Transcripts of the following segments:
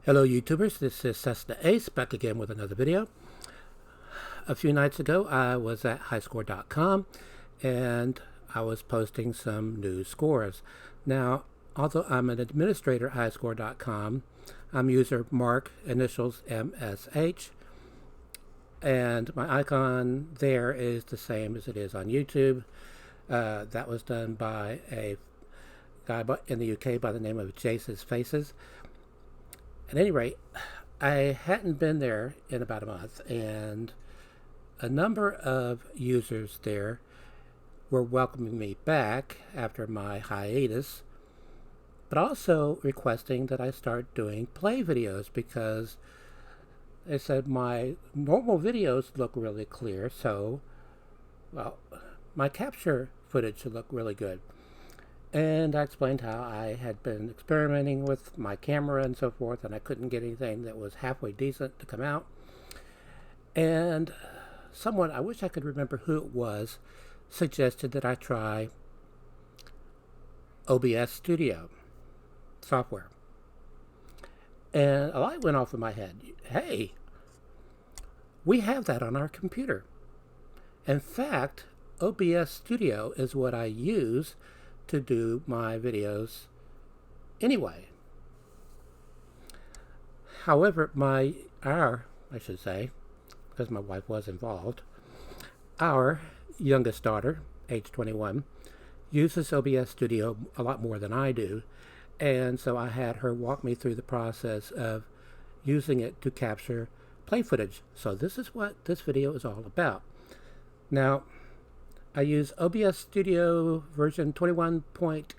Hello YouTubers, this is cessnaace back again with another video. A few nights ago I was at highscore.com and I was posting some new scores. Now, although I'm an administrator at highscore.com, I'm user Mark, initials MSH, and my icon there is the same as it is on YouTube. That was done by a guy in the UK by the name of Jace's Faces. At any rate, I hadn't been there in about a month, and a number of users there were welcoming me back after my hiatus, but also requesting that I start doing play videos because they said my normal videos look really clear, so, well, my capture footage should look really good. And I explained how I had been experimenting with my camera and so forth, and I couldn't get anything that was halfway decent to come out. And someone, I wish I could remember who it was, suggested that I try OBS Studio software. And a light went off in my head. Hey, we have that on our computer. In fact, OBS Studio is what I use to do my videos anyway. However, our because my wife was involved, our youngest daughter, age 21, uses OBS Studio a lot more than I do, and so I had her walk me through the process of using it to capture play footage. So this is what this video is all about. Now, I use OBS Studio version 21.1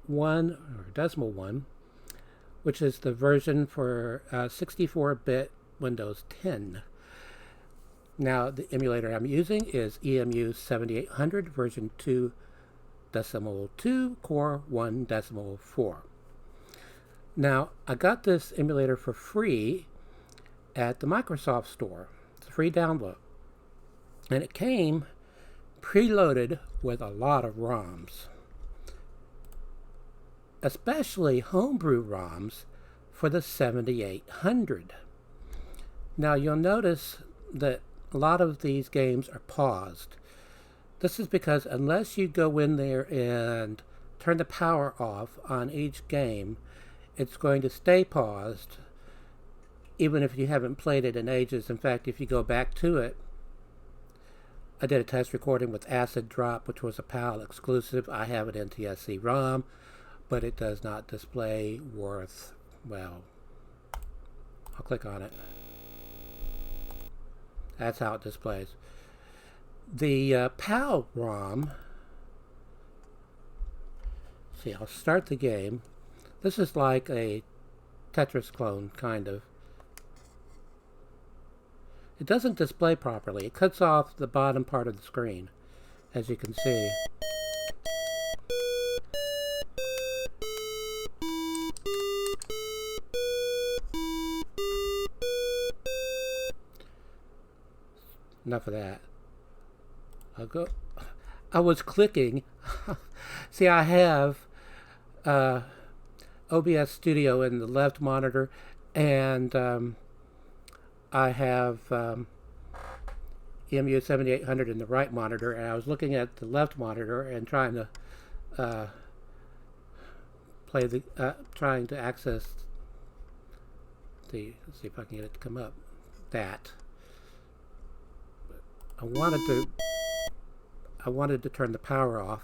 or decimal 1, which is the version for 64-bit Windows 10. Now, the emulator I'm using is EMU 7800 version 2.2, core 1.4. Now, I got this emulator for free at the Microsoft Store. It's a free download. And it came preloaded with a lot of ROMs, especially homebrew ROMs for the 7800. Now you'll notice that a lot of these games are paused. This is because unless you go in there and turn the power off on each game, it's going to stay paused even if you haven't played it in ages. In fact, if you go back to it, I did a test recording with Acid Drop, which was a PAL exclusive. I have an NTSC ROM, but it does not display worth, well, I'll click on it. That's how it displays. The PAL ROM, see, I'll start the game. This is like a Tetris clone, kind of. It doesn't display properly. It cuts off the bottom part of the screen, as you can see. Enough of that. I was clicking. See, I have OBS Studio in the left monitor, and I have EMU 7800 in the right monitor, and I was looking at the left monitor and trying to trying to access the. Let's see if I can get it to come up. That I wanted to turn the power off,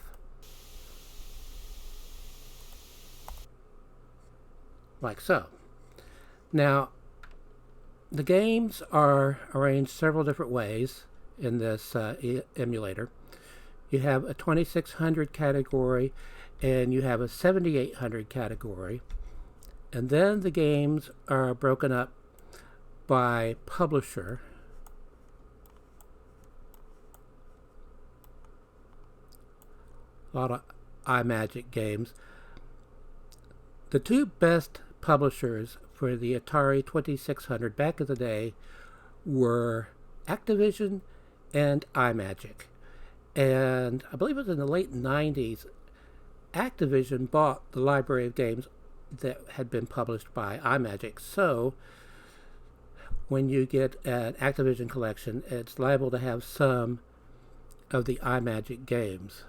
like so. Now, the games are arranged several different ways in this emulator. You have a 2600 category and you have a 7800 category. And then the games are broken up by publisher. A lot of iMagic games. The two best publishers for the Atari 2600 back in the day were Activision and iMagic. And I believe it was in the late 90s, Activision bought the library of games that had been published by iMagic. So when you get an Activision collection, it's liable to have some of the iMagic games,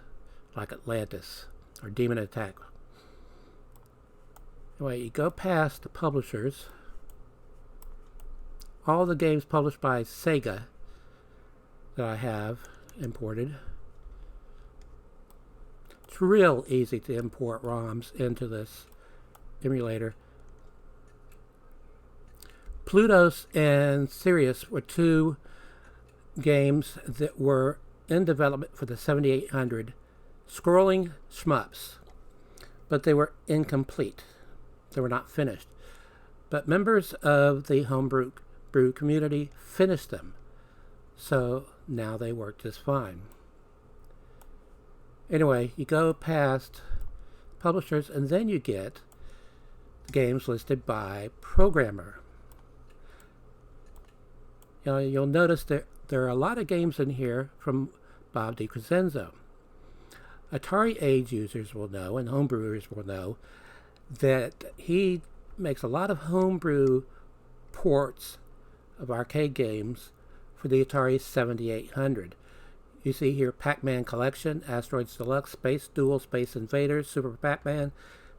like Atlantis or Demon Attack. Anyway, you go past the publishers. All the games published by Sega that I have imported. It's real easy to import ROMs into this emulator. Plutos and Sirius were two games that were in development for the 7800, scrolling shmups, but they were incomplete. They were not finished. But members of the homebrew community finished them, so now they work just fine. Anyway, you go past publishers, and then you get games listed by programmer. You'll notice that there are a lot of games in here from Bob DiCrescenzo. Atari Age users will know, and homebrewers will know, that he makes a lot of homebrew ports of arcade games for the Atari 7800. You see here Pac-Man Collection, Asteroids Deluxe, Space Duel, Space Invaders, Super Pac-Man,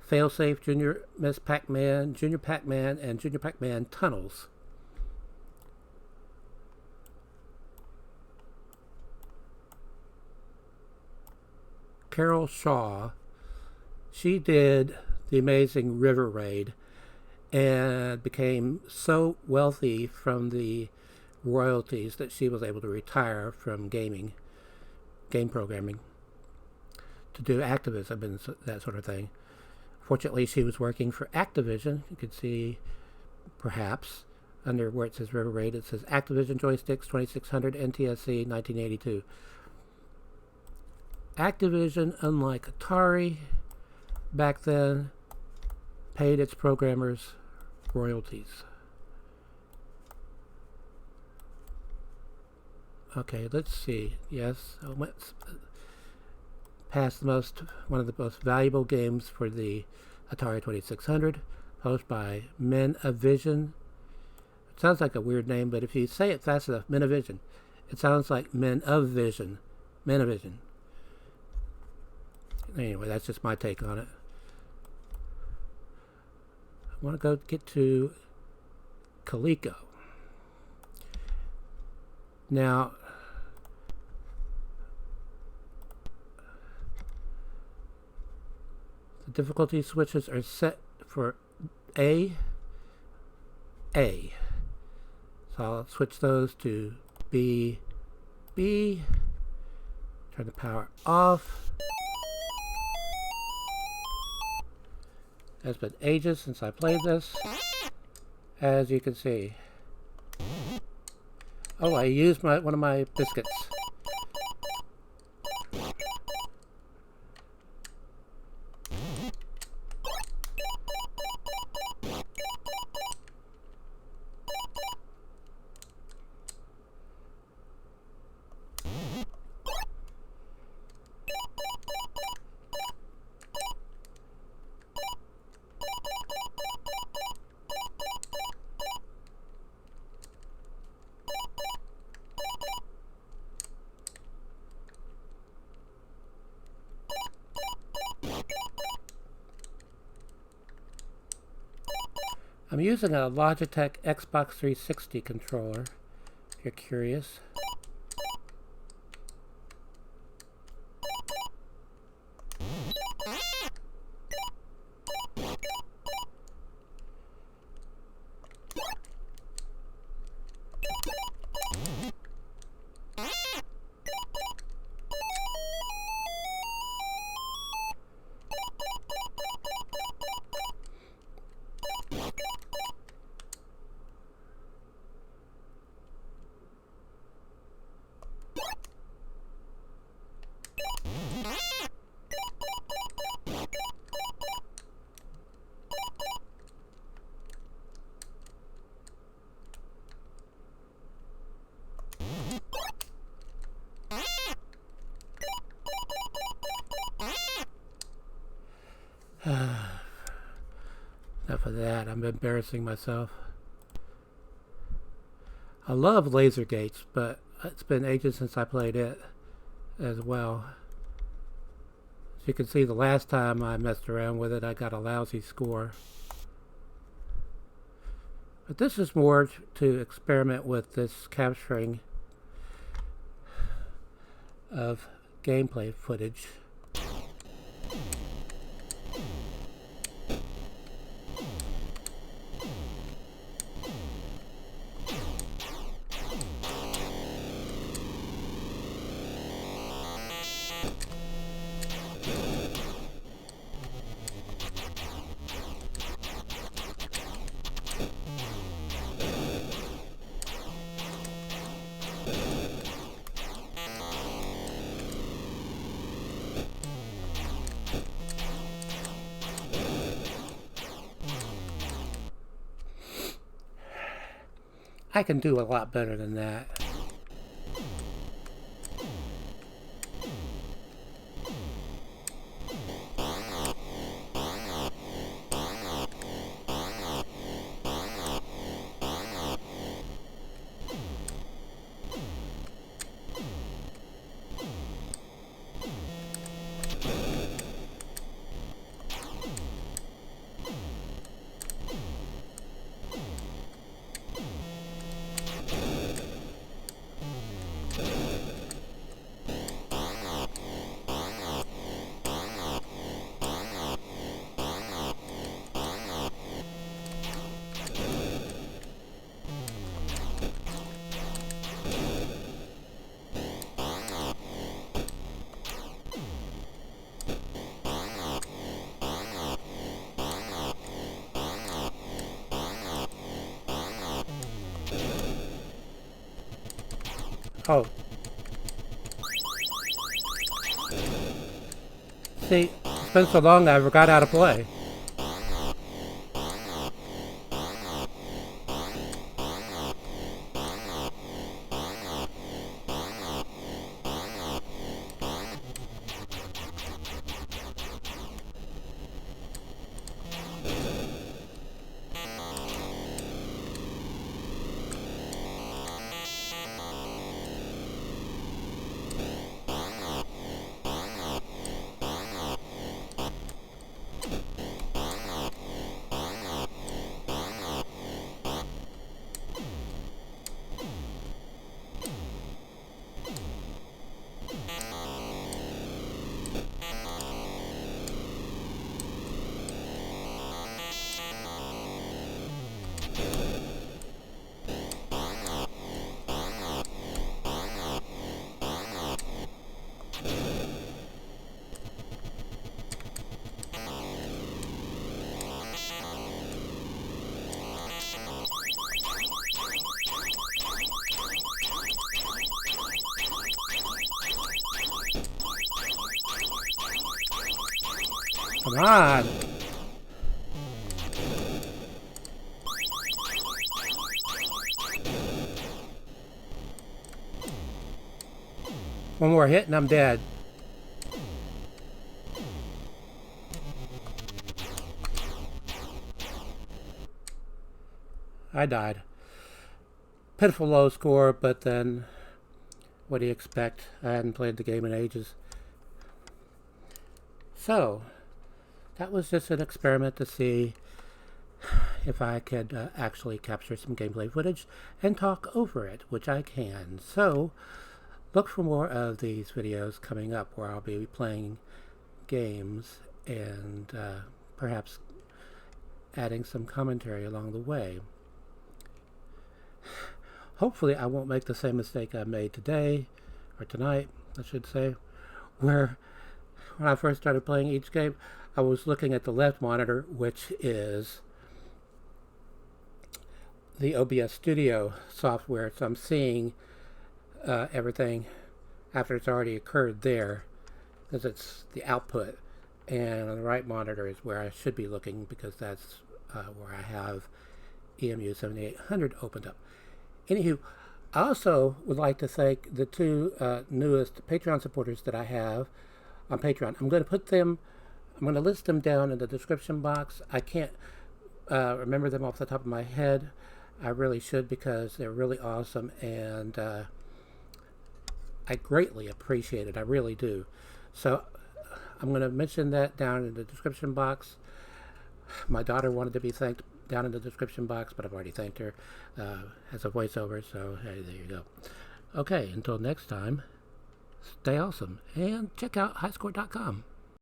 Failsafe, Junior Miss Pac-Man, Junior Pac-Man, and Junior Pac-Man Tunnels. Carol Shaw, she did the amazing River Raid and became so wealthy from the royalties that she was able to retire from game programming to do activism and that sort of thing. Fortunately, she was working for Activision. You could see, perhaps, under where it says River Raid, it says Activision Joysticks 2600 NTSC 1982. Activision, unlike Atari, back then, paid its programmers royalties. Okay, let's see. Yes, I went past one of the most valuable games for the Atari 2600, published by Men of Vision. It sounds like a weird name, but if you say it fast enough, Men of Vision, it sounds like Men of Vision. Men of Vision. Anyway, that's just my take on it. I want to go get to Coleco. Now, the difficulty switches are set for A. So I'll switch those to B. Turn the power off. It's been ages since I played this, as you can see. Oh, I used one of my biscuits. I'm using a Logitech Xbox 360 controller, if you're curious. enough of that. I'm embarrassing myself. I love laser gates, but it's been ages since I played it as well. As you can see, the last time I messed around with it, I got a lousy score. But this is more to experiment with this capturing of gameplay footage. I can do a lot better than that. Oh. See, it's been so long I forgot how to play. Come on. One more hit and I'm dead. I died. Pitiful low score, but then what do you expect? I hadn't played the game in ages. So, that was just an experiment to see if I could actually capture some gameplay footage and talk over it, which I can. So, look for more of these videos coming up where I'll be playing games and perhaps adding some commentary along the way. Hopefully I won't make the same mistake I made today, or tonight, I should say, where when I first started playing each game, I was looking at the left monitor, which is the OBS Studio software, so I'm seeing everything after it's already occurred there, because it's the output, and on the right monitor is where I should be looking, because that's where I have EMU 7800 opened up. Anywho, I also would like to thank the two newest Patreon supporters that I have on Patreon. I'm going to list them down in the description box. I can't remember them off the top of my head. I really should, because they're really awesome, and I greatly appreciate it. I really do. So I'm going to mention that down in the description box. My daughter wanted to be thanked down in the description box, but I've already thanked her as a voiceover, so hey, there you go. Okay, until next time, stay awesome, and check out highscore.com.